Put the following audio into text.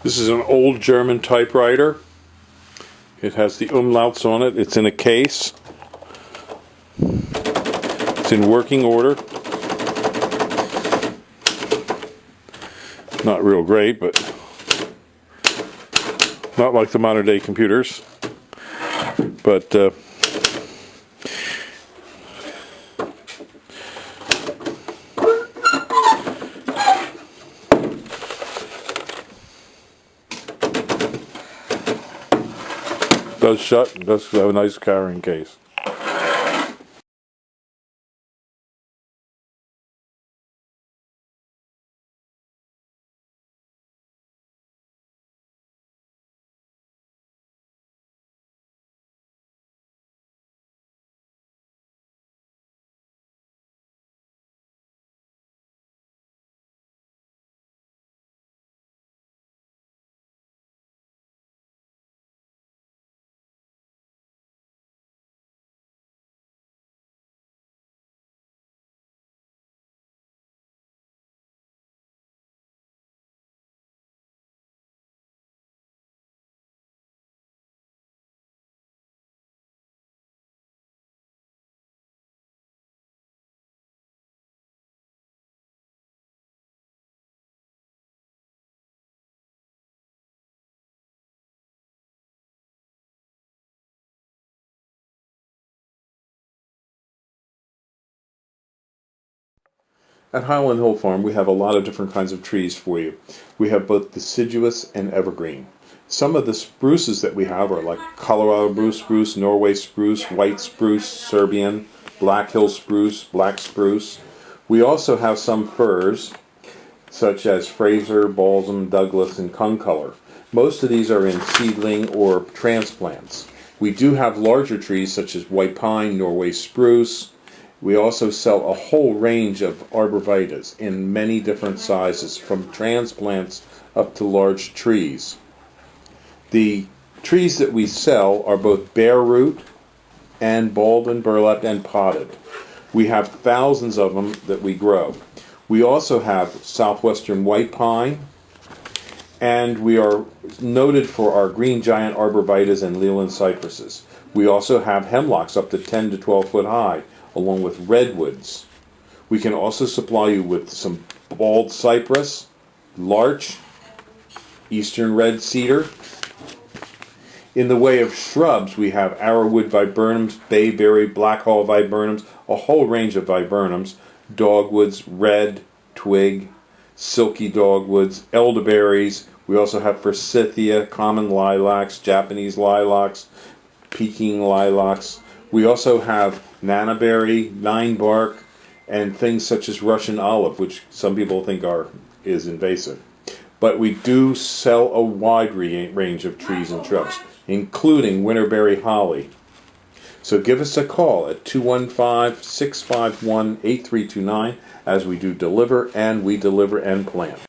This is an old German typewriter. It has the umlauts on it. It's in a case. It's in working order. Not real great, but not like the modern day computers. But does shut, does have a nice carrying case. At Highland Hill Farm, we have a lot of different kinds of trees for you. We have both deciduous and evergreen. Some of the spruces that we have are like Colorado blue spruce, Norway spruce, white spruce, Serbian, Black Hill spruce, black spruce. We also have some firs, such as Fraser, balsam, Douglas, and concolor. Most of these are in seedling or transplants. We do have larger trees such as white pine, Norway spruce. We also sell a whole range of arborvitaes in many different sizes, from transplants up to large trees. The trees that we sell are both bare root and balled and burlapped and potted. We have thousands of them that we grow. We also have southwestern white pine, and we are noted for our green giant arborvitaes and Leland cypresses. We also have hemlocks up to 10 to 12 foot high, along with redwoods. We can also supply you with some bald cypress, larch, eastern red cedar. In the way of shrubs, we have arrowwood viburnums, bayberry, blackhaw viburnums, a whole range of viburnums, dogwoods, red, twig, silky dogwoods, elderberries. We also have forsythia, common lilacs, Japanese lilacs, Peking lilacs. We also have nannyberry, ninebark, and things such as Russian olive, which some people think is invasive. But we do sell a wide range of trees and shrubs, including winterberry holly. So give us a call at 215-651-8329 as we do deliver and plant.